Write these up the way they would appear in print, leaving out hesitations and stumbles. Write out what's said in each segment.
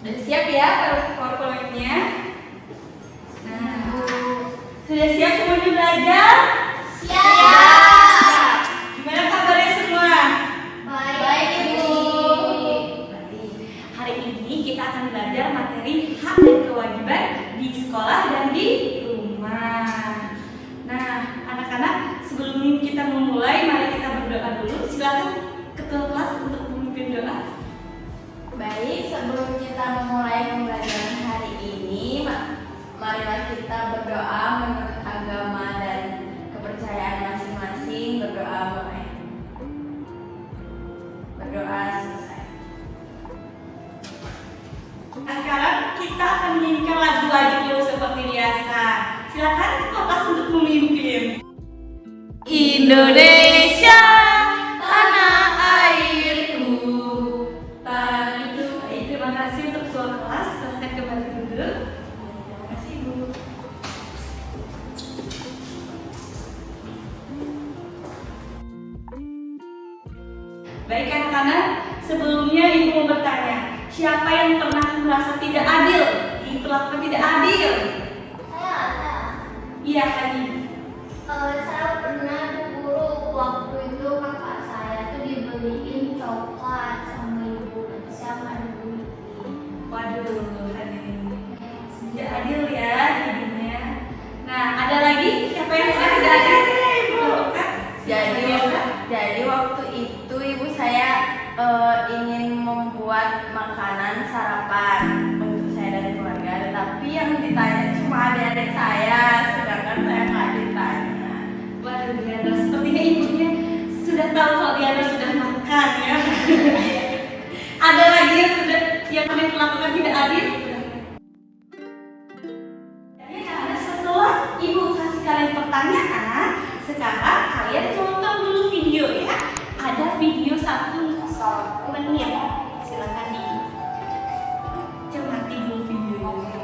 Udah siap ya PowerPoint-nya? Nah, sudah siap semuanya belajar? Siap. Gimana kabarnya semua? Baik, Ibu. Hari ini kita akan belajar materi hak dan kewajiban di sekolah dan di rumah. Nah, anak-anak, sebelum kita memulai, mari kita berdoa dulu. Silakan ketua kelas untuk memimpin doa. Baik, sebelum kita memulai pembelajaran hari ini, marilah kita berdoa menurut agama dan kepercayaan masing-masing. Berdoa mulai. Berdoa selesai. Nah, sekarang kita akan menyanyikan lagu-lagu dulu seperti biasa. Silakan ketua kelas untuk memimpin. Indonesia, tanah airku. Baik, terima kasih untuk ketua kelas. Silakan kembali duduk. Terima kasih, Ibu. Baik anak-anak, sebelumnya Ibu mau bertanya, siapa yang pernah merasa tidak adil, diperlakukan tidak adil? Saya ada. Iya, Hani. Saya pernah dulu waktu itu kakak saya tuh dibeliin coklat sama ibu, tapi saya nggak dibeliin. Waduh, Hani. Tidak adil ya jadinya. Nah, ada lagi siapa yang pernah tidak adil? Diperlakukan? Jadi waktu itu ibu saya ingin membuat makanan sarapan untuk saya dan keluarga, tetapi yang ditanya cuma adik-adik saya, sedangkan saya nggak ditanya. Waduh, Diana, sepertinya ibunya sudah tahu kalau Diana sudah makan ya. Ada lagi yang pernah diperlakukan tidak adil? Jadi karena setelah ibu kasih kalian pertanyaan, sekarang kalian tonton dulu video ya. Ada video 1 menit. Silakan dicermati dulu videonya.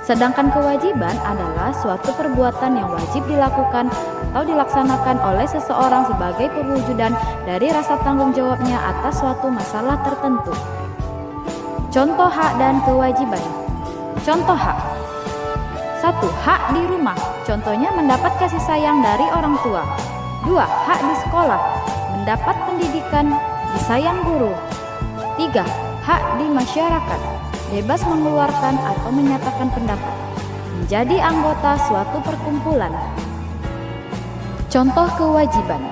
Sedangkan kewajiban adalah suatu perbuatan yang wajib dilakukan atau dilaksanakan oleh seseorang sebagai perwujudan dari rasa tanggung jawabnya atas suatu masalah tertentu. Contoh hak dan kewajiban. Contoh hak. 1. Hak di rumah. Contohnya mendapat kasih sayang dari orang tua. 2. Hak di sekolah. Mendapat pendidikan, disayang guru. 3. Hak di masyarakat. Bebas mengeluarkan atau menyatakan pendapat, menjadi anggota suatu perkumpulan. Contoh kewajiban.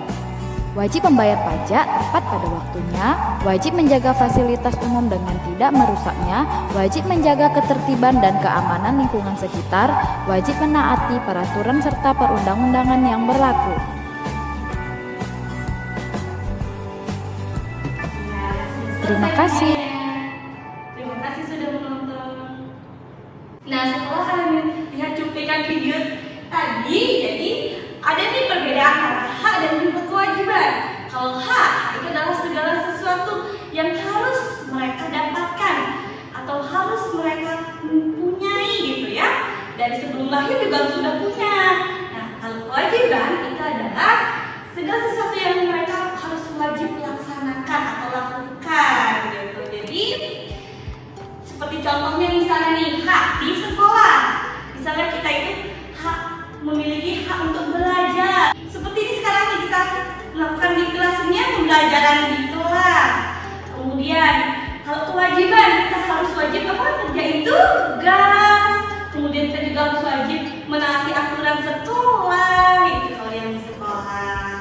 Wajib membayar pajak tepat pada waktunya, wajib menjaga fasilitas umum dengan tidak merusaknya, wajib menjaga ketertiban dan keamanan lingkungan sekitar, wajib menaati peraturan serta perundang-undangan yang berlaku. Terima kasih. Terima kasih sudah menonton. Nah, setelah kalian lihat cuplikan video tadi, jadi ada nih perbedaan antara hak dan juga kewajiban. Kalau hak itu adalah segala sesuatu yang harus mereka dapatkan atau harus mereka mempunyai gitu ya. Dari sebelum lahir juga sudah punya. Nah, kalau kewajiban itu adalah segala sesuatu yang mereka harus wajib laksanakan atau lakukan gitu. Jadi seperti contohnya misalnya nih, hak di sekolah. Misalnya kita itu hak memiliki hak untuk belajar. Seperti ini sekarang nih kita melakukan di kelasnya pembelajaran di kelas. Kemudian kalau kewajiban kita harus wajib apa? Kerjain tugas. Kemudian kita juga harus wajib menaati aturan sekolah itu kalau yang di sekolah.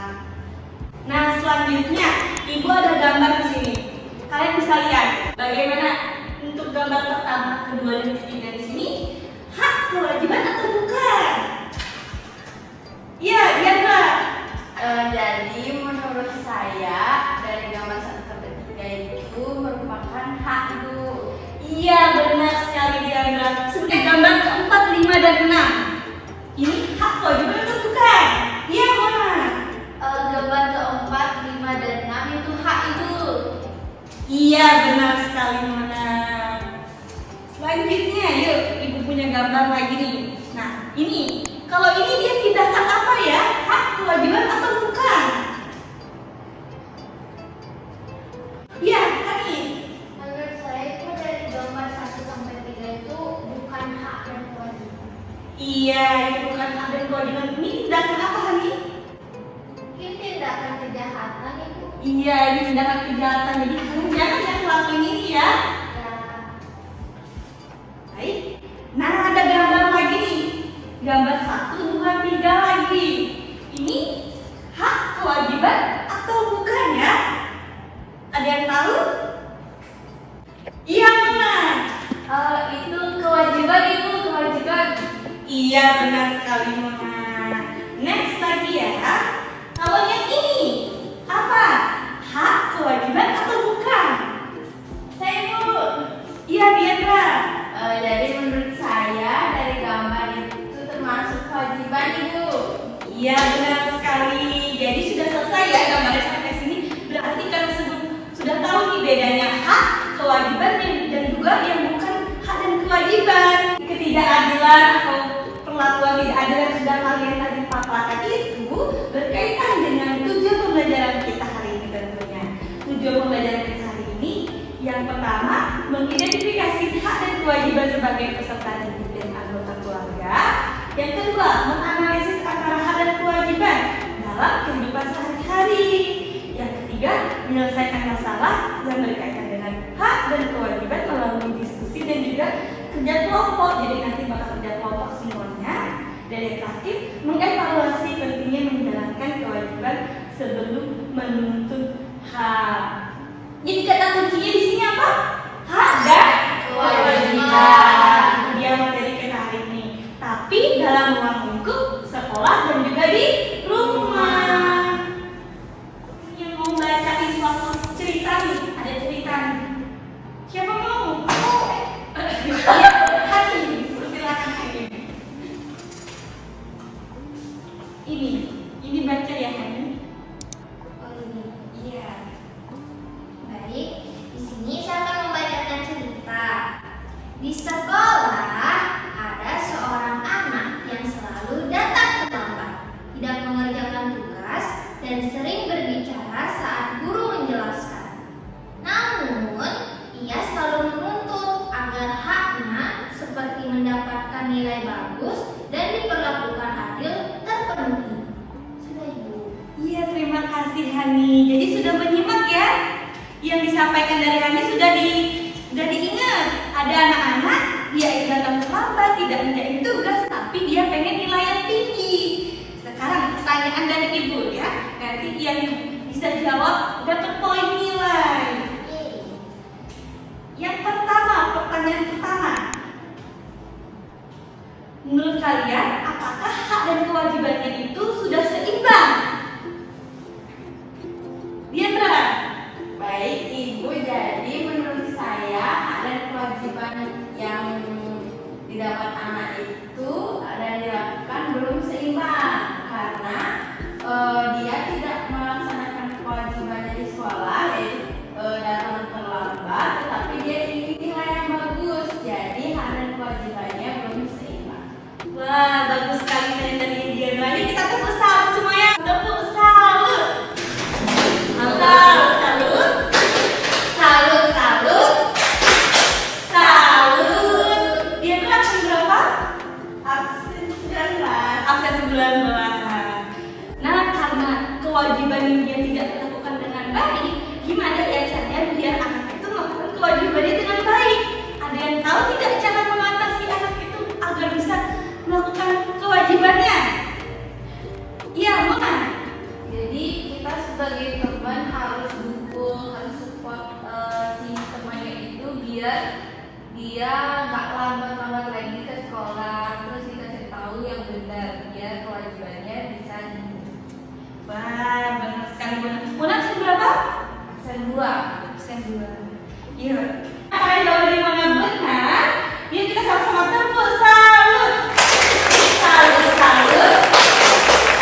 Nah, selanjutnya Ibu ada gambar di sini. Kalian bisa lihat bagaimana untuk gambar pertama, kedua, dan ketiga di sini hak kewajiban atau bukan? Iya, Diana. Jadi menurut saya dari gambar 1 sampai 3 itu merupakan hak ibu. Iya, benar sekali Diana. Seperti gambar keempat, 5, dan 6. yang bukan hak dan kewajiban ini tindakan apa Hani? Mungkin tindakan kejahatan Ibu. Iya, ini tindakan kejahatan. Jadi kalian jangan yang ngelakuin ini ya. Ya. Baik. Nah, ada gambar lagi nih. Gambar 1, 2, 3 lagi. Ini hak kewajiban atau bukan ya? Ada yang tahu? Iya, benar. Itu kewajiban Ibu, kewajiban. Iya, benar sekali Mona. Next lagi ya. Kalau yang ini apa? Hak kewajiban atau bukan? Saya Ibu. Iya, Diandra. Jadi menurut saya dari gambar itu termasuk kewajiban Ibu. Iya, benar sekali. Jadi sudah selesai ya gambarnya sampai sini. Berarti kalian sudah tahu nih bedanya hak, kewajiban dan juga yang bukan hak dan kewajiban. Ketidakadilan atau perlakuan tidak adil yang sudah kalian tadi paparkan itu berkaitan dengan tujuan pembelajaran kita hari ini tentunya. Tujuan pembelajaran kita hari ini yang pertama mengidentifikasi hak dan kewajiban sebagai peserta didik dan anggota keluarga. Yang kedua menganalisis antara hak dan kewajiban dalam kehidupan sehari-hari. Yang ketiga menyelesaikan masalah yang berkaitan dengan hak dan kewajiban melalui diskusi dan juga kerja kelompok. Jadi nanti bakal kerja kelompok semuanya. Dan yang terakhir mengevaluasi pentingnya menjalankan kewajiban sebelum menuntut hak. Jadi kata kuncinya di sini apa? Hak dan kewajiban. Dia materi kita hari ini. Tapi dalam ruang lingkup sekolah dan juga di rumah. Yang mau bacain suatu cerita nih, ada cerita nih. Siapa mau? Hani, silakan Hani. Ini baca ya Hani. Oh ini. Iya. Baik, di sini saya akan membacakan cerita. Di sekolah ada seorang anak yang selalu datang terlambat, tidak mengerjakan tugas, dan sering berbicara saat guru menjelaskan. Namun, ia selalu menuntut agar haknya seperti mendapatkan nilai bagus dan diperlakukan adil terpenuhi. Sudah Ibu. Iya, terima kasih Hani. Jadi sudah menyimak ya. Yang disampaikan dari Hani sudah diingat. Ada anak-anak dia datang terlambat, tidak mengerjakan tugas, tapi dia pengen nilai yang tinggi. Sekarang pertanyaan dari Ibu ya. Nanti yang bisa jawab dapat poin nilai. Yang pertama, pertanyaan pertama. Menurut kalian, apakah hak dan kewajibannya itu sudah seimbang? Diandra. Baik Ibu, jadi menurut saya hak dan kewajiban yang didapat anak itu dan dilakukan belum seimbang karena dia tidak melaksanakan kewajibannya di sekolah, yaitu datang terlambat, tetapi dia ingin nilai yang bagus, jadi hak dan kewajibannya belum seimbang. Wah, bagus sekali kalian dari Diandra. Ayo kita tepuk salut semuanya. Tepuk salut. Salut, salut. Salut, salut. Salut. Diandra absen berapa? Absen 19. Absen 19. Nah, karena kewajiban yang dia tidak lakukan dengan baik, gimana ya caranya biar anak itu melakukan kewajibannya dengan baik? Ada yang tahu tidak cara mengatasi anak itu agar bisa melakukan kewajibannya? Iya, Mona. Jadi kita sebagai teman harus dukung, harus support si temannya itu biar dia nggak lambat-lambat lagi ke sekolah, terus dikasih tahu yang benar biar kewajibannya bisa dipenuhi. Wah, benar sekali Mona. Mona absen berapa? Absen 2. Absen 2. Iya. Apa yang jawaban Mona benar? Yuk kita sama-sama tepuk salut. Salut, salut.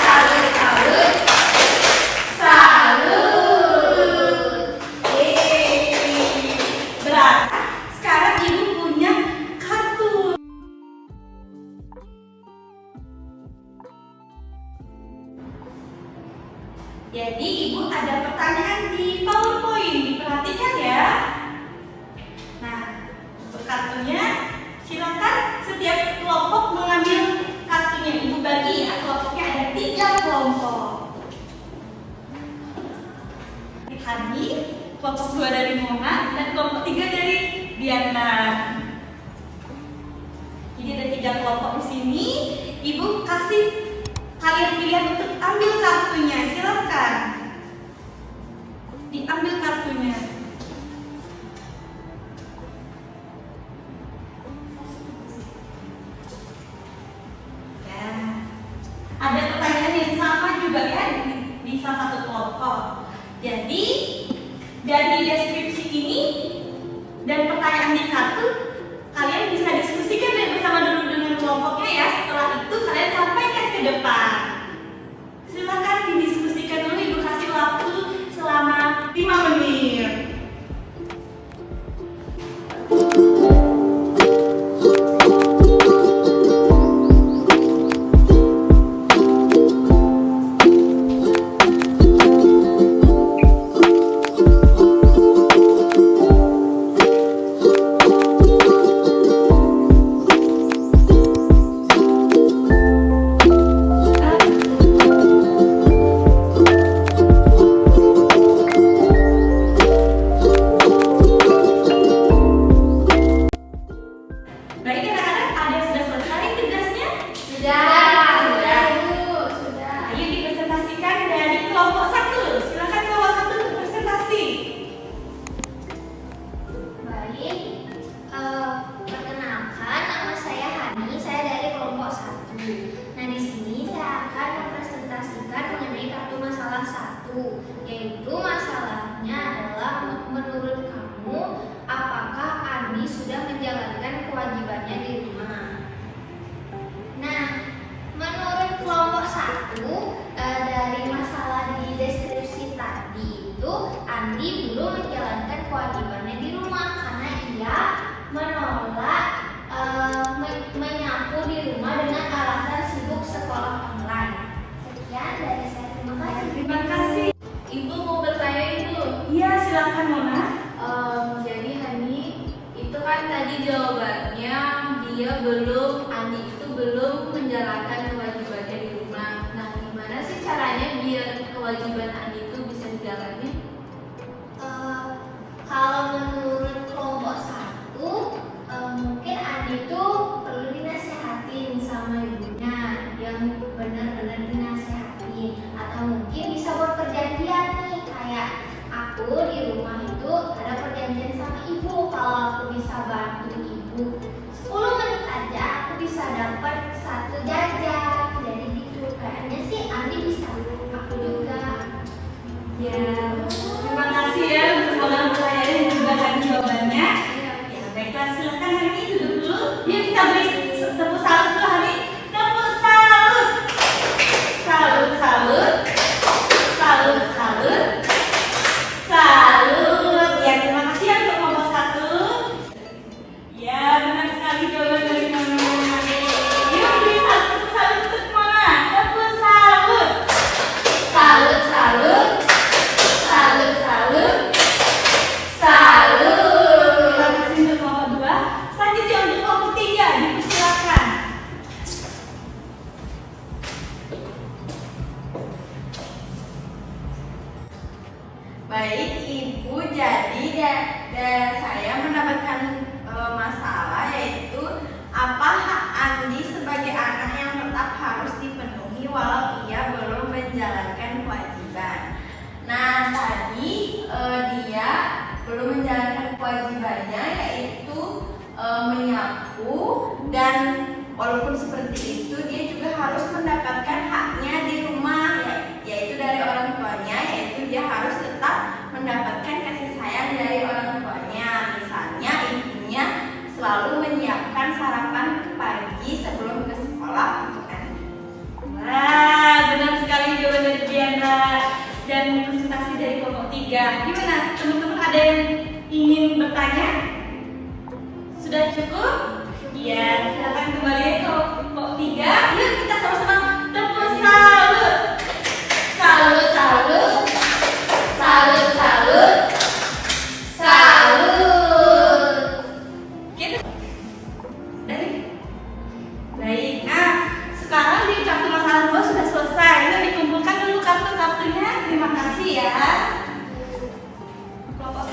Salut, salut. Salut. Berarti sekarang Ibu punya kartu. Jadi Ibu ada pertanyaan di PowerPoint, diperhatikan ya. Nah, untuk kartunya silakan setiap kelompok mengambil kartunya kelompok 2 dari Mona dan kelompok 3 dari Diana. Jadi ada 3 kelompok di sini. Ibu kasih kalian pilihan untuk ambil kartunya. Silakan. Diambil kartunya. Ya. Ada pertanyaan yang sama juga ya di salah satu kelompok. Jadi dari deskripsi ini dan pertanyaan di kartu, kalian bisa diskusikan bersama dulu dengan kelompoknya ya. Setelah itu kalian sampaikan ke depan. Silakan didiskusikan dulu, Ibu kasih waktu selama 5 menit. Baik anak-anak, ada yang sudah selesai tugasnya? Sudah. Ayo dipresentasikan dari kelompok 1. Silakan kelompok 1 untuk presentasi. Baik, perkenalkan nama saya Hani, saya dari kelompok 1. Nah, di sini saya akan mempresentasikan mengenai kartu masalah 1, yaitu masalahnya adalah menurut kamu apakah Andi sudah menjalankan kewajibannya di rumah. Nah, menurut kelompok 1 dari masalah di deskripsi tadi itu Andi belum menjalankan kewajibannya di rumah karena ia menolak menyapu di rumah dengan alasan sibuk sekolah online. Sekian dari saya, terima kasih. Terima kasih. Ibu mau bertanya itu. Iya, silakan Mona. Jadi Hani itu kan tadi jawabannya Andi itu belum menjalankan kewajibannya di rumah. Nah, gimana sih caranya biar kewajiban Andi itu bisa dijalani? Kalau menurut kelompok 1, mungkin Andi itu perlu dinasehatin sama ibunya, yang benar-benar dinasehatin, atau mungkin bisa buat perjanjian nih, kayak aku di rumah itu ada perjanjian sama ibu, kalau aku bisa bantu ibu 10 menit aja aku bisa dapat 1 jajan. Jadi gitu, kayaknya sih Andi bisa, aku juga. Ya, terima kasih ya untuk pola pertanyaan dan juga tadi jawabannya. Ya, baiklah, silakan Hani duduk dulu. Yuk kita beri tepuk salut dulu Hani. Tepuk salut. Salut, salut. Salut, salut. Salut. Ya, terima kasih ya untuk kelompok 1. Ya, benar sekali jawaban dari Mona. Yuk beri tepuk salut untuk Mona. Tepuk salut. Salut, salut. Salut, salut. Salut. Terima kasih untuk kelompok 2. Selanjutnya untuk kelompok 3, dipersilakan. Baik Ibu, jadi saya mendapatkan masalah, yaitu apa hak Andi sebagai anak yang tetap harus dipenuhi walau ia belum menjalankan kewajiban. Nah, tadi dia belum menjalankan kewajibannya, yaitu menyapu, dan walaupun seperti itu dia juga harus mendapatkan haknya di rumah, yaitu dari orang tuanya, yaitu dia harus tetap mendapatkan kasih sayang dari orang tuanya. Misalnya ibunya selalu menyiapkan sarapan pagi sebelum ke sekolah untuk Andi. Wah, benar sekali jawaban dari Diana dan presentasi dari kelompok 3. Gimana? Teman-teman ada yang ingin bertanya? Sudah cukup? Iya, silakan kembali ke kelompok 3. Yuk kita sama-sama tepuk salut. Salut, salut. Salut, salut. Salut. Gitu. Baik. Nah, sekarang di kartu masalah 2 sudah selesai. Yuk dikumpulkan dulu kartu-kartunya. Terima kasih ya. Kelompok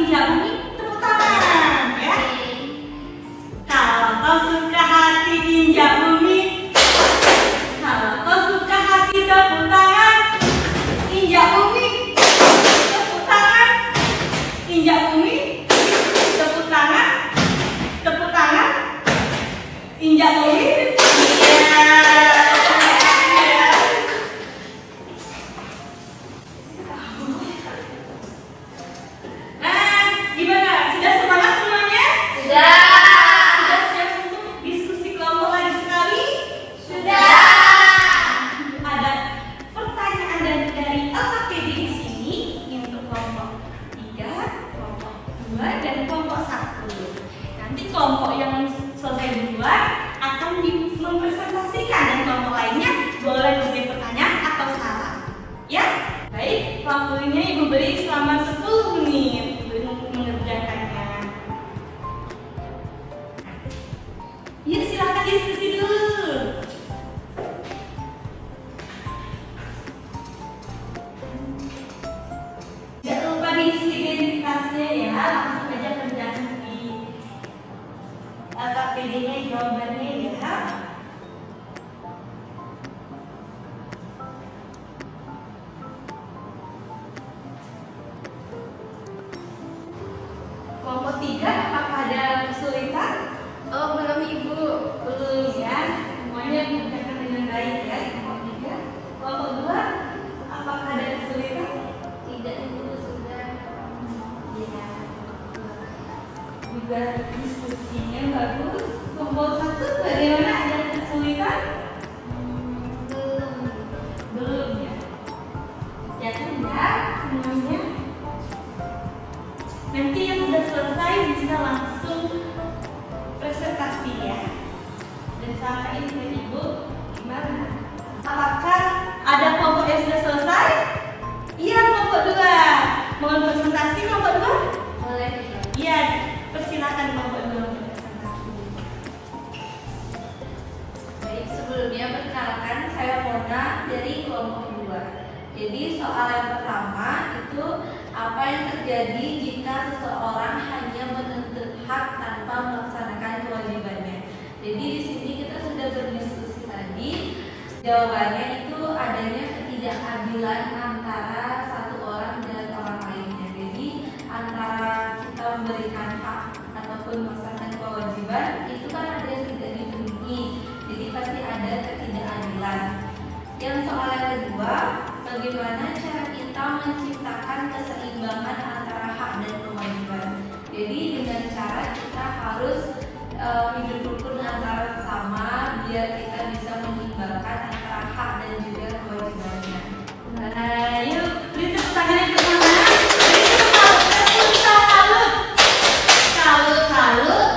injak bumi, tepuk tangan ya. Kalau kau suka hati injak bumi, kalau kau suka hati tepuk tangan, injak bumi, tepuk tangan, injak bumi, tepuk tangan, injak bumi. Nah, gimana? Sudah semangat semuanya? Sudah. Sudah siap untuk diskusi kelompok lagi sekali? Sudah. Ada pertanyaan dari LKPD di sini untuk kelompok 3, kelompok 2, dan kelompok 1. Nanti kelompok yang selesai duluan akan mempresentasikan dan kelompok lainnya boleh memberi pertanyaan atau saran. Ya? Baik, waktunya Ibu beri selama 10 menit untuk mengerjakannya. Yuk silakan diskusi dulu. Jangan lupa diisi identitasnya ya, langsung aja kerjakan di LKPD-nya jawabannya ya. Kelompok 3, apakah ada kesulitan? Oh, belum Ibu. Belum ya, semuanya dikerjakan dengan baik ya. Kelompok 3, kelompok 2, apakah ada kesulitan? Tidak Ibu, sudah. Iya. Juga diskusinya bagus. Kelompok 1 bagaimana, ada kesulitan? Belum ya. Yakin ya semuanya? Nanti yang sudah selesai bisa langsung presentasi ya. Dan sampaikan ke Ibu gimana? Apakah ada kelompok yang sudah selesai? Iya, kelompok 2. Mohon presentasi kelompok 2? Boleh. Iya, persilakan kelompok 2 untuk presentasi. Baik, sebelumnya perkenalkan saya Mona dari kelompok 2. Jadi soal yang pertama itu apa yang terjadi jika seseorang hanya menuntut hak tanpa melaksanakan kewajibannya. Jadi di sini kita sudah berdiskusi tadi. Jawabannya itu adanya ketidakadilan antara satu orang dan orang lainnya. Jadi antara kita memberikan hak ataupun melaksanakan kewajiban itu kan ada yang tidak dipenuhi. Jadi pasti ada ketidakadilan. Yang soal yang kedua, bagaimana cara kita menciptakan keseimbangan antara hak dan kewajiban. Jadi dengan cara kita harus hidup rukun antara sesama biar kita bisa mengimbangkan antara hak dan juga kewajibannya. Nah, yuk beri tepuk tangan yang pertama. Beri tepuk salut. Salut, salut.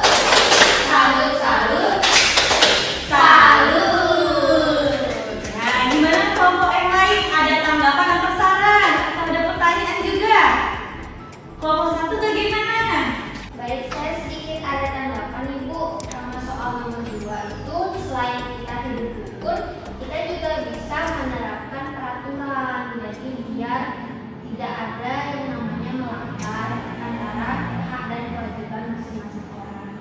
Salut, salut. Salut. Nah, gimana kelompok yang lain? Ada tanggapan atau saran? Atau ada pertanyaan juga? Kelompok 1 bagaimana? Baik, saya sedikit ada tanggapan Ibu sama soal nomor 2 itu. Selain kita hidup rukun, kita juga bisa menerapkan peraturan. Jadi biar tidak ada yang namanya melanggar antara hak dan kewajiban masing-masing orang.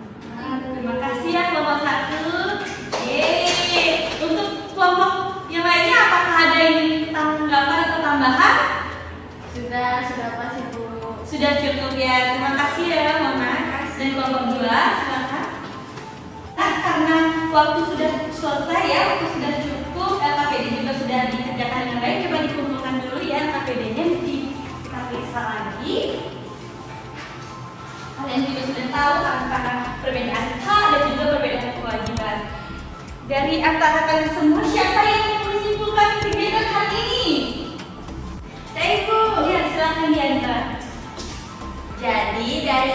Terima kasih ya kelompok 1. Yeay. Untuk kelompok yang lainnya apakah ada yang ingin tanggapan atau tambahan? Sudah pas Ibu. Sudah cukup ya. Terima kasih ya Mama. Dan kelompok 2 silakan. Nah, karena waktu sudah selesai ya, waktu sudah cukup, LKPD juga sudah dikerjakan dengan baik. Coba dikumpulkan dulu ya LKPD-nya, kita periksa lagi. Kalian juga sudah tahu antara perbedaan hak dan juga perbedaan kewajiban. Dari antara kalian semua, siapa yang mau menyimpulkan kegiatan hari ini? Saya Ibu. Ya, silakan Diandra. Jadi dari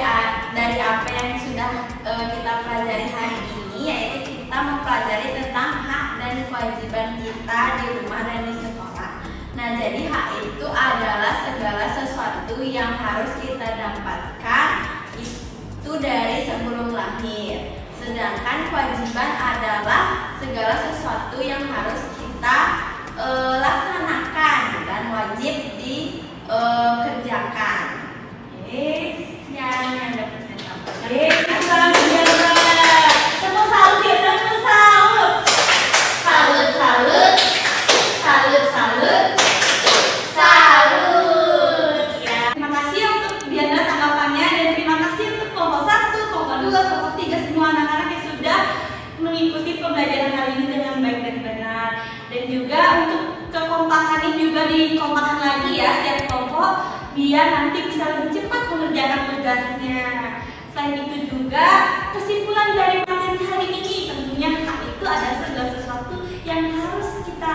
apa yang sudah kita pelajari hari ini, yaitu kita mempelajari tentang hak dan kewajiban kita di rumah dan di sekolah. Nah, jadi hak itu adalah segala sesuatu yang harus kita dapatkan itu dari sebelum lahir. Sedangkan kewajiban adalah segala sesuatu yang harus kita laksanakan dan wajib dikerjakan. Yes. lebih kompakkan lagi ya setiap kelompok biar nanti bisa lebih cepat mengerjakan tugasnya. Selain itu juga kesimpulan dari materi hari ini tentunya hak itu adalah segala sesuatu yang harus kita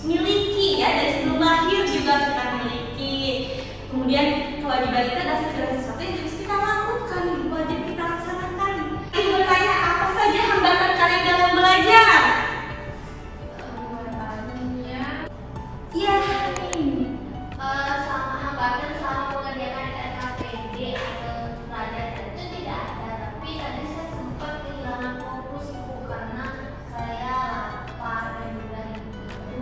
miliki ya, dari sebelum lahir juga kita miliki. Kemudian kewajiban itu adalah segala sesuatu yang harus kita lakukan, wajib kita laksanakan. Ibu bertanya, apa saja hambatan kalian dalam belajar? Iya, Sama hambatan selama mengerjakan RKPD atau pelajaran itu tidak ada, tapi tadi saya sempat kehilangan fokus Bu karena saya lapar dan juga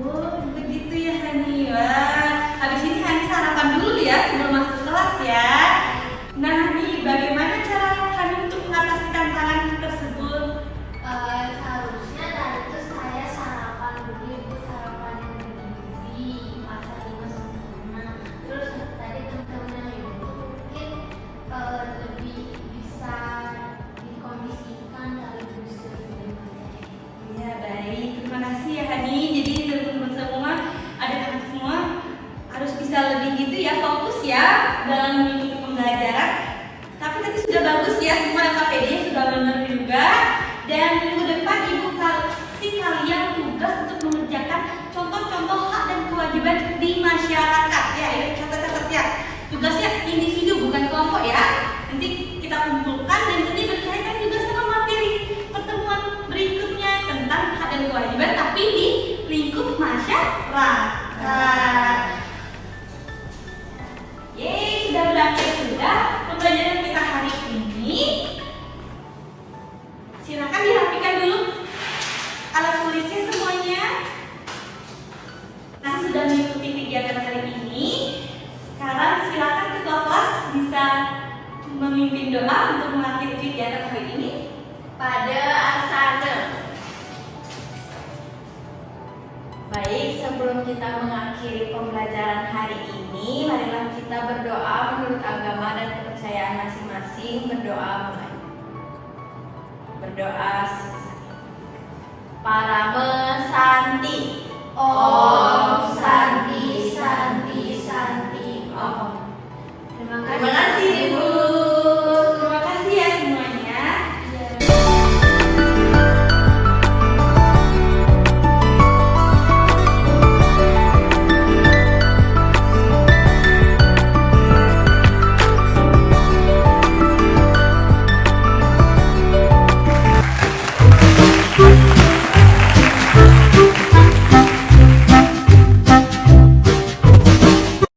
oh begitu ya Hani. Wah, habis ini Hani sarapan dulu ya sebelum masuk kelas ya. Nah Hani, bagaimana cara Hani untuk mengatasi tantangan tersebut? seharusnya tadi itu saya sarapan dulu Ibu, sarapan yang bergizi masa 5 sempurna. Terus tadi teman-teman yang itu mungkin lebih bisa dikondisikan kali bisa Ya baik, terima kasih ya Hani. Jadi teman-teman semua, adik-adik semua harus bisa lebih gitu ya, fokus ya dalam mengikuti pembelajaran. Tapi tadi sudah bagus ya, semua KPD sudah benar juga. Dan minggu depan ibu kasih kalian tugas untuk mengerjakan contoh-contoh hak dan kewajiban di masyarakat ya. Ayo catat-catat ya. Tugasnya individu bukan kelompok ya. Nanti kita kumpulkan dan ini berkaitan juga sama materi pertemuan berikutnya tentang hak dan kewajiban tapi di lingkup masyarakat. Yeay, sudah berakhir sudah pembelajaran kita hari ini. Silakan dirapikan dulu alat tulisnya semuanya. Nah, sudah mengikuti kegiatan hari ini. Sekarang silakan ketua kelas bisa memimpin doa untuk mengakhiri kegiatan hari ini. Pada asana. Baik, sebelum kita mengakhiri pembelajaran hari ini, marilah kita berdoa menurut agama dan kepercayaan masing-masing. Berdoa mulai. Berdoa. Paramesanti. Oh.